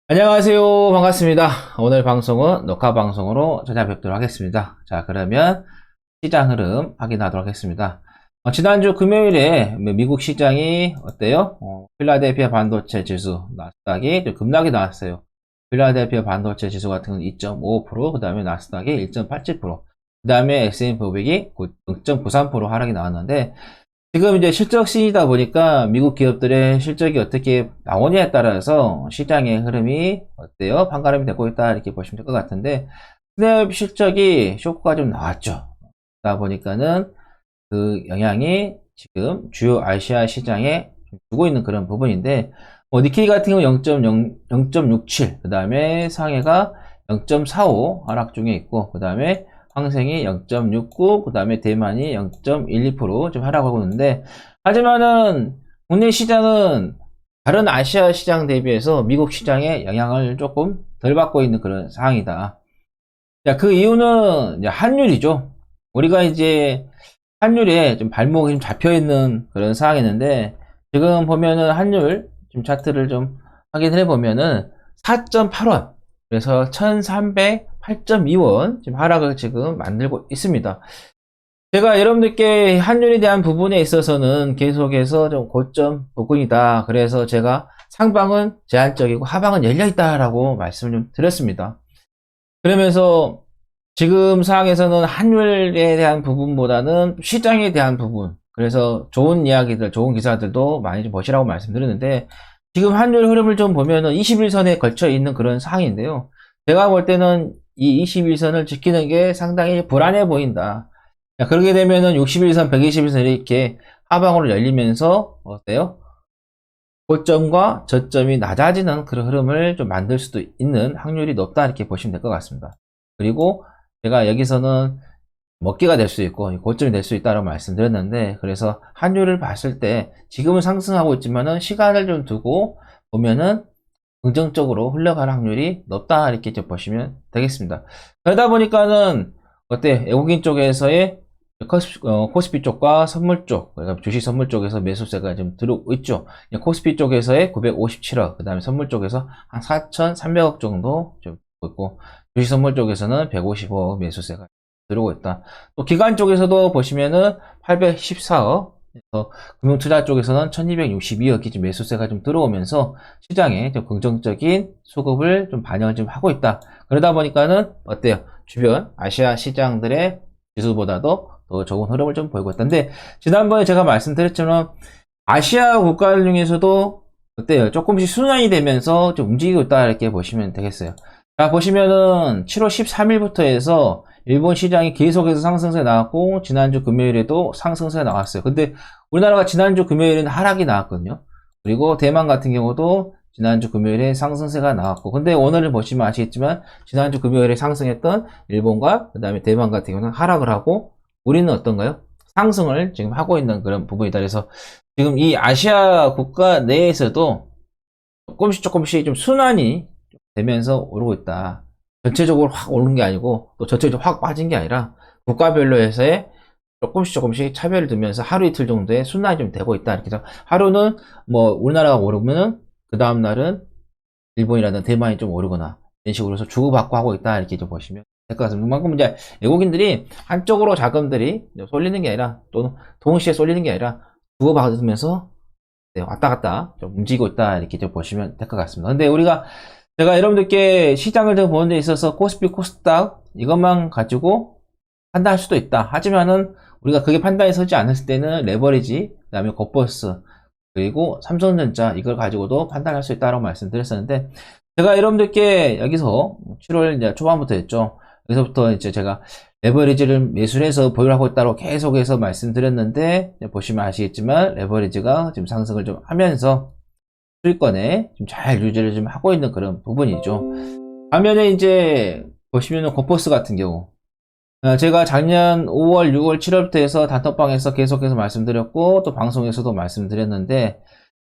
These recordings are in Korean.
안녕하세요. 반갑습니다. 오늘 방송은 녹화 방송으로 찾아뵙도록 하겠습니다. 자, 그러면 시장 흐름 확인하도록 하겠습니다. 지난주 금요일에 미국 시장이 어때요? 필라델피아 반도체 지수, 나스닥이 좀 급락이 나왔어요. 필라델피아 반도체 지수 같은 경우는 2.55%, 그 다음에 나스닥이 1.87%, 그 다음에 S&P 500이 0.93% 하락이 나왔는데, 지금 이제 실적 시즌이다 보니까 미국 기업들의 실적이 어떻게 나오냐에 따라서 시장의 흐름이 어때요? 판가름이 되고 있다 이렇게 보시면 될 것 같은데, 스냅 실적이 쇼크가 좀 나왔죠. 그러다 보니까는 그 영향이 지금 주요 아시아 시장에 주고 있는 그런 부분인데, 니케이 같은 경우 0.67, 그 다음에 상해가 0.45 하락 중에 있고, 그 다음에 황생이 0.69, 그 다음에 대만이 0.12%좀 하락하고 있는데, 하지만은 국내 시장은 다른 아시아 시장 대비해서 미국 시장의 영향을 조금 덜 받고 있는 그런 상황이다. 자, 그 이유는 이제 환율이죠. 우리가 이제 환율에 좀 발목이 좀 잡혀 있는 그런 상황이었는데, 지금 보면은 환율 좀 차트를 좀 확인해 보면은 4.8원, 그래서 1308.2원 지금 하락을 지금 만들고 있습니다. 제가 여러분들께 환율에 대한 부분에 있어서는 계속해서 좀 고점 부근이다. 그래서 제가 상방은 제한적이고 하방은 열려있다라고 말씀을 좀 드렸습니다. 그러면서 지금 상황에서는 환율에 대한 부분보다는 시장에 대한 부분, 그래서 좋은 이야기들, 좋은 기사들도 많이 좀 보시라고 말씀드렸는데, 지금 환율 흐름을 좀 보면은 21선에 걸쳐 있는 그런 상황인데요. 제가 볼 때는 이 21선을 지키는 게 상당히 불안해 보인다. 그렇게 되면은 61선, 121선 이렇게 하방으로 열리면서 어때요? 고점과 저점이 낮아지는 그런 흐름을 좀 만들 수도 있는 확률이 높다 이렇게 보시면 될 것 같습니다. 그리고 제가 여기서는 먹기가 될 수 있고 고점이 될 수 있다고 말씀드렸는데, 그래서 환율을 봤을 때 지금은 상승하고 있지만은 시간을 좀 두고 보면은 긍정적으로 흘러갈 확률이 높다 이렇게 좀 보시면 되겠습니다. 그러다 보니까는 어때, 외국인 쪽에서의 코스피 쪽과 선물 쪽, 그러니까 주식 선물 쪽에서 매수세가 좀 들어오고 있죠. 코스피 쪽에서의 957억, 그 다음에 선물 쪽에서 한 4,300억 정도 좀 있고, 주식 선물 쪽에서는 155억 매수세가 들어오고 있다. 또 기관 쪽에서도 보시면은 814억, 그래서 금융투자 쪽에서는 1262억이 좀 매수세가 좀 들어오면서 시장에 좀 긍정적인 수급을 좀 반영을 좀 하고 있다. 그러다 보니까는 어때요? 주변 아시아 시장들의 지수보다도 더 좋은 흐름을 좀 보이고 있던데, 지난번에 제가 말씀드렸지만 아시아 국가들 중에서도 어때요? 조금씩 순환이 되면서 좀 움직이고 있다 이렇게 보시면 되겠어요. 자, 보시면은 7월 13일부터 해서 일본 시장이 계속해서 상승세 나왔고, 지난주 금요일에도 상승세 나왔어요. 근데 우리나라가 지난주 금요일에는 하락이 나왔거든요. 그리고 대만 같은 경우도 지난주 금요일에 상승세가 나왔고, 근데 오늘을 보시면 아시겠지만 지난주 금요일에 상승했던 일본과 그 다음에 대만 같은 경우는 하락을 하고, 우리는 어떤가요? 상승을 지금 하고 있는 그런 부분이다. 그래서 지금 이 아시아 국가 내에서도 조금씩 좀 순환이 되면서 오르고 있다. 전체적으로 확 오른 게 아니고 또 전체적으로 확 빠진 게 아니라 국가별로 해서의 조금씩 차별을 두면서 하루 이틀 정도의 순환이 좀 되고 있다. 이렇게 해서 하루는 뭐 우리나라가 오르면은 그 다음 날은 일본이라든 대만이 좀 오르거나 이런 식으로 해서 주고받고 하고 있다 이렇게 좀 보시면 될 것 같습니다. 그만큼 이제 외국인들이 한쪽으로 자금들이 쏠리는 게 아니라, 또는 동시에 쏠리는 게 아니라 주고받으면서 왔다 갔다 좀 움직이고 있다 이렇게 좀 보시면 될 것 같습니다. 근데 제가 여러분들께 시장을 좀 보는 데 있어서 코스피, 코스닥 이것만 가지고 판단할 수도 있다. 하지만은 우리가 그게 판단이 서지 않았을 때는 레버리지, 그 다음에 고버스, 그리고 삼성전자 이걸 가지고도 판단할 수 있다고 말씀드렸었는데, 제가 여러분들께 여기서 7월 이제 초반부터 했죠. 여기서부터 이제 제가 레버리지를 매수를 해서 보유를 하고 있다고 계속해서 말씀드렸는데, 보시면 아시겠지만 레버리지가 지금 상승을 좀 하면서 수익권에 좀 잘 유지를 좀 하고 있는 그런 부분이죠. 반면에 이제 보시면은 고포스 같은 경우, 제가 작년 5월, 6월, 7월부터 해서 단톡방에서 계속해서 말씀드렸고, 또 방송에서도 말씀드렸는데,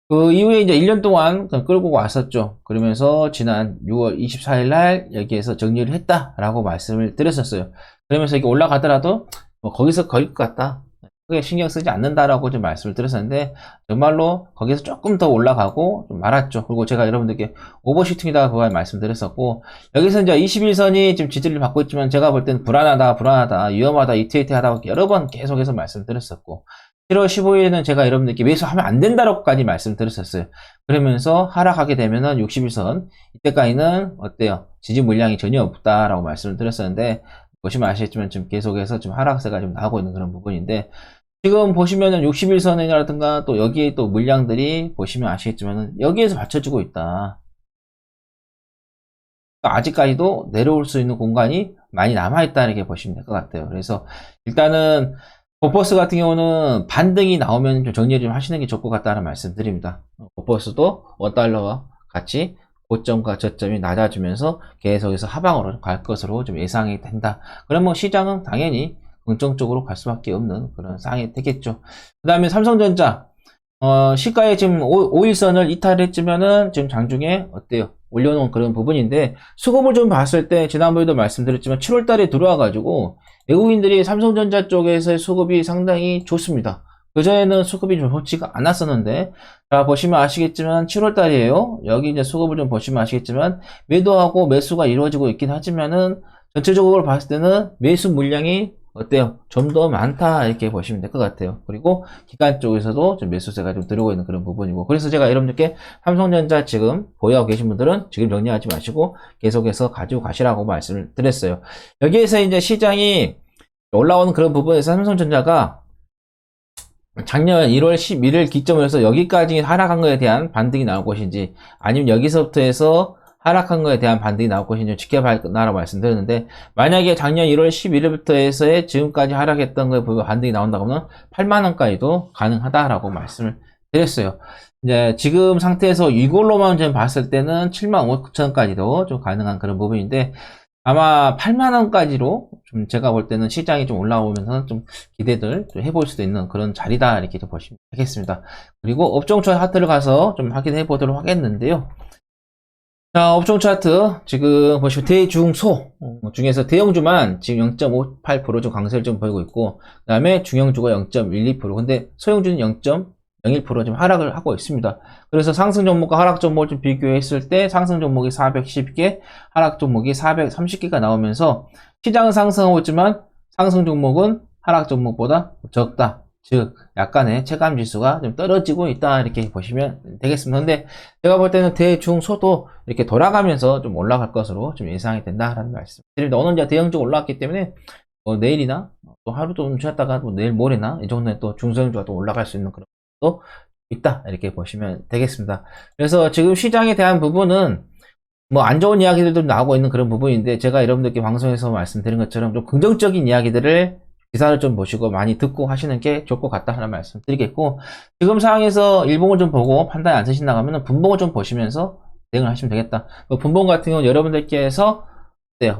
그 이후에 이제 1년 동안 끌고 왔었죠. 그러면서 지난 6월 24일 날 여기에서 정리를 했다라고 말씀을 드렸었어요. 그러면서 이게 올라가더라도 뭐 거기서 거일 것 같다. 크게 신경 쓰지 않는다라고 좀 말씀을 드렸었는데, 정말로 거기서 조금 더 올라가고 좀 말았죠. 그리고 제가 여러분들께 오버슈팅이다 그걸 말씀드렸었고, 여기서 이제 21선이 지금 지지를 받고 있지만 제가 볼 때는 불안하다, 위험하다, 이태이태하다고 여러 번 계속해서 말씀드렸었고, 7월 15일에는 제가 여러분들께 매수하면 안 된다라고까지 말씀드렸었어요. 그러면서 하락하게 되면은 61선, 이때까지는 어때요? 지지 물량이 전혀 없다라고 말씀을 드렸었는데, 보시면 아시겠지만 지금 계속해서 지금 하락세가 좀 나오고 있는 그런 부분인데, 지금 보시면은 61선이라든가 또 여기에 또 물량들이 보시면 아시겠지만은 여기에서 받쳐주고 있다. 그러니까 아직까지도 내려올 수 있는 공간이 많이 남아있다 이렇게 보시면 될 것 같아요. 그래서 일단은 버퍼스 같은 경우는 반등이 나오면 좀 정리 좀 하시는 게 좋을 것 같다는 말씀 드립니다. 버퍼스도 원달러와 같이 고점과 저점이 낮아지면서 계속해서 하방으로 갈 것으로 좀 예상이 된다. 그러면 시장은 당연히 긍정적으로 갈 수밖에 없는 그런 상황이 되겠죠. 그 다음에 삼성전자, 시가에 지금 5일선을 이탈했지만은 지금 장중에 어때요? 올려놓은 그런 부분인데, 수급을 좀 봤을 때, 지난번에도 말씀드렸지만 7월 달에 들어와가지고, 외국인들이 삼성전자 쪽에서의 수급이 상당히 좋습니다. 그전에는 수급이 좀 좋지가 않았었는데, 자, 보시면 아시겠지만 7월 달이에요. 여기 이제 수급을 좀 보시면 아시겠지만, 매도하고 매수가 이루어지고 있긴 하지만은, 전체적으로 봤을 때는 매수 물량이 어때요? 좀 더 많다 이렇게 보시면 될 것 같아요. 그리고 기관 쪽에서도 좀 매수세가 좀 들어오고 있는 그런 부분이고, 그래서 제가 여러분들께 삼성전자 지금 보유하고 계신 분들은 지금 정리하지 마시고 계속해서 가지고 가시라고 말씀을 드렸어요. 여기에서 이제 시장이 올라오는 그런 부분에서 삼성전자가 작년 1월 11일 기점으로 해서 여기까지 하락한 거에 대한 반등이 나올 것인지, 아니면 여기서부터 해서 하락한 거에 대한 반등이 나올 것인지 지켜봐라고 말씀드렸는데, 만약에 작년 1월 11일부터 해서의 지금까지 하락했던 거에 보면 반등이 나온다고 하면 8만원까지도 가능하다라고 말씀을 드렸어요. 이제 지금 상태에서 이걸로만 좀 봤을 때는 7만 5천원까지도 좀 가능한 그런 부분인데, 아마 8만원까지로 좀 제가 볼 때는 시장이 좀 올라오면서 좀 기대들 좀 해볼 수도 있는 그런 자리다 이렇게 좀 보시면 되겠습니다. 그리고 업종 차트를 가서 좀 확인해 보도록 하겠는데요. 자, 업종 차트 지금 보시면 대중소 중에서 대형주만 지금 0.58% 좀 강세를 좀 보이고 있고, 그 다음에 중형주가 0.12%, 근데 소형주는 0.01% 좀 하락을 하고 있습니다. 그래서 상승 종목과 하락 종목을 좀 비교했을 때 상승 종목이 410개, 하락 종목이 430개가 나오면서 시장은 상승하고 있지만 상승 종목은 하락 종목보다 적다. 즉 약간의 체감 지수가 좀 떨어지고 있다 이렇게 보시면 되겠습니다. 근데 제가 볼 때는 대중소도 이렇게 돌아가면서 좀 올라갈 것으로 좀 예상이 된다라는 말씀드립니다. 오늘 이제 대형주 올라왔기 때문에 내일이나 또 하루 좀 쉬었다가 또 내일 모레나 이 정도에 또 중소형주가 또 올라갈 수 있는 그런 것도 있다 이렇게 보시면 되겠습니다. 그래서 지금 시장에 대한 부분은 뭐 안 좋은 이야기들도 나오고 있는 그런 부분인데, 제가 여러분들께 방송에서 말씀드린 것처럼 좀 긍정적인 이야기들을 기사를 좀 보시고 많이 듣고 하시는 게 좋을 것 같다 하는 말씀 드리겠고, 지금 상황에서 일봉을 좀 보고 판단이 안 쓰신다고 하면 분봉을 좀 보시면서 대응을 하시면 되겠다. 분봉 같은 경우는 여러분들께서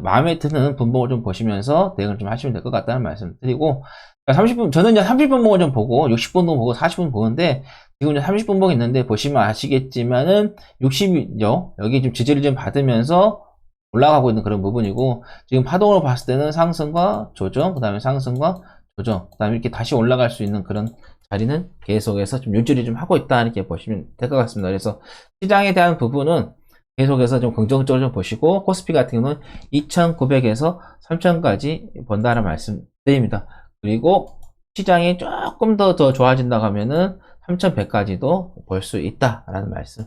마음에 드는 분봉을 좀 보시면서 대응을 좀 하시면 될 것 같다는 말씀 드리고, 30분, 저는 이제 30분봉을 좀 보고 60분봉 보고 40분 보는데, 지금 이제 30분봉 있는데 보시면 아시겠지만은 60이죠. 여기 좀 지지를 좀 받으면서 올라가고 있는 그런 부분이고, 지금 파동으로 봤을 때는 상승과 조정, 그 다음에 상승과 조정, 그 다음에 이렇게 다시 올라갈 수 있는 그런 자리는 계속해서 좀 유지를 좀 하고 있다 이렇게 보시면 될 것 같습니다. 그래서 시장에 대한 부분은 계속해서 좀 긍정적으로 좀 보시고, 코스피 같은 경우는 2,900에서 3,000까지 본다는 말씀 드립니다. 그리고 시장이 조금 더 좋아진다고 하면은 3,100까지도 볼 수 있다라는 말씀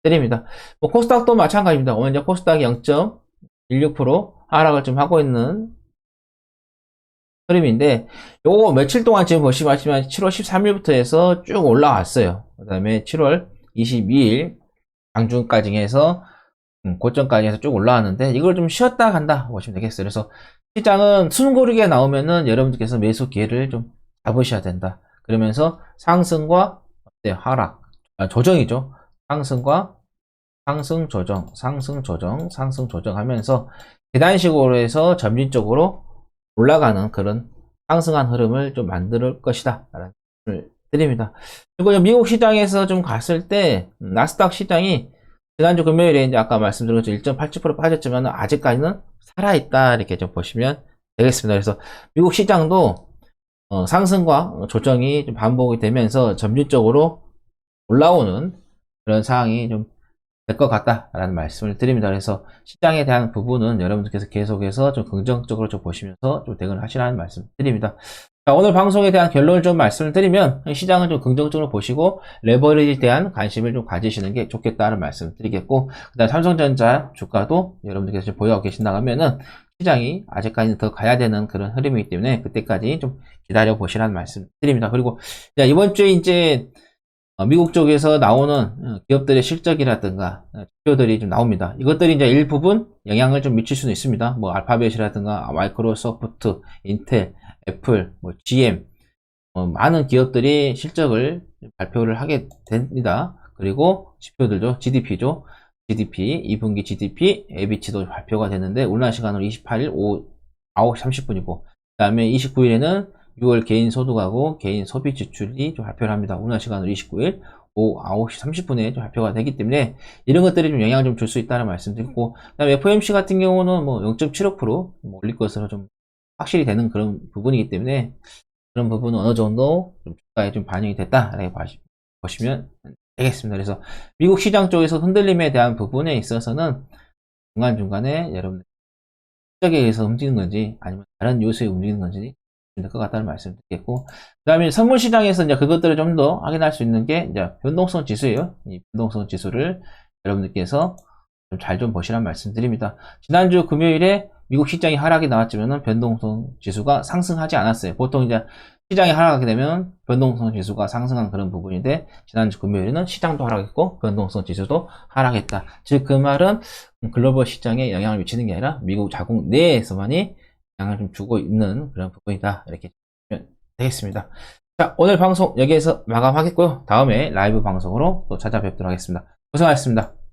드립니다. 뭐 코스닥도 마찬가지입니다. 오늘 이제 코스닥이 0.16% 하락을 좀 하고 있는 흐름인데, 요거 며칠 동안 지금 보시면 아시지만 7월 13일부터 해서 쭉 올라왔어요. 그 다음에 7월 22일 장중까지 해서 고점까지 해서 쭉 올라왔는데, 이걸 좀 쉬었다 간다 보시면 되겠어요. 그래서 시장은 숨고르게 나오면은 여러분들께서 매수 기회를 좀 잡으셔야 된다. 그러면서 상승과 하락, 조정이죠. 상승과 상승 조정, 상승 조정, 상승 조정 하면서 계단식으로 해서 점진적으로 올라가는 그런 상승한 흐름을 좀 만들 것이다 라는 말씀을 드립니다. 그리고 미국 시장에서 좀 갔을 때 나스닥 시장이 지난주 금요일에 이제 아까 말씀드린 것처럼 1.87% 빠졌지만 아직까지는 살아있다 이렇게 좀 보시면 되겠습니다. 그래서 미국 시장도 상승과 조정이 좀 반복이 되면서 점진적으로 올라오는 그런 상황이 좀 될 것 같다라는 말씀을 드립니다. 그래서 시장에 대한 부분은 여러분들께서 계속해서 좀 긍정적으로 좀 보시면서 좀 대응을 하시라는 말씀 드립니다. 자, 오늘 방송에 대한 결론을 좀 말씀을 드리면 시장을 좀 긍정적으로 보시고 레버리지에 대한 관심을 좀 가지시는 게 좋겠다는 말씀 드리겠고, 그다음 삼성전자 주가도 여러분들께서 좀 보유하고 계신다고 하면은 시장이 아직까지는 더 가야 되는 그런 흐름이기 때문에 그때까지 좀 기다려 보시라는 말씀 드립니다. 그리고 이번 주에 이제 미국 쪽에서 나오는 기업들의 실적이라든가 지표들이 좀 나옵니다. 이것들이 이제 일부분 영향을 좀 미칠 수는 있습니다. 뭐 알파벳이라든가 마이크로소프트, 인텔, 애플, 뭐 GM, 많은 기업들이 실적을 발표를 하게 됩니다. 그리고 지표들도 GDP죠. GDP, 2분기 GDP, AB치도 발표가 되는데 오늘 시간으로 28일 오후 9시 30분이고 그 다음에 29일에는 6월 개인 소득하고 개인 소비 지출이 좀 발표를 합니다. 오늘 시간으로 29일 오후 9시 30분에 좀 발표가 되기 때문에 이런 것들이 좀 영향을 좀 줄 수 있다는 말씀드리고, 그 다음에 FOMC 같은 경우는 뭐 0.75% 올릴 것으로 좀 확실히 되는 그런 부분이기 때문에 그런 부분은 어느 정도 좀 주가에 좀 반영이 됐다라고 보시면 되겠습니다. 그래서 미국 시장 쪽에서 흔들림에 대한 부분에 있어서는 중간중간에 여러분 실적에 의해서 움직이는 건지 아니면 다른 요소에 움직이는 건지 될 것 같다는 말씀 드리겠고, 그 다음에 선물 시장에서 이제 그것들을 좀 더 확인할 수 있는 게 이제 변동성 지수예요. 이 변동성 지수를 여러분들께서 좀 잘 좀 보시라는 말씀 드립니다. 지난주 금요일에 미국 시장이 하락이 나왔지만은 변동성 지수가 상승하지 않았어요. 보통 이제 시장이 하락하게 되면 변동성 지수가 상승한 그런 부분인데, 지난주 금요일에는 시장도 하락했고 변동성 지수도 하락했다. 즉 그 말은 글로벌 시장에 영향을 미치는 게 아니라 미국 자국 내에서만이 영향을 좀 주고 있는 그런 부분이다. 이렇게 보면 되겠습니다. 자, 오늘 방송 여기에서 마감하겠고요. 다음에 라이브 방송으로 또 찾아뵙도록 하겠습니다. 고생하셨습니다.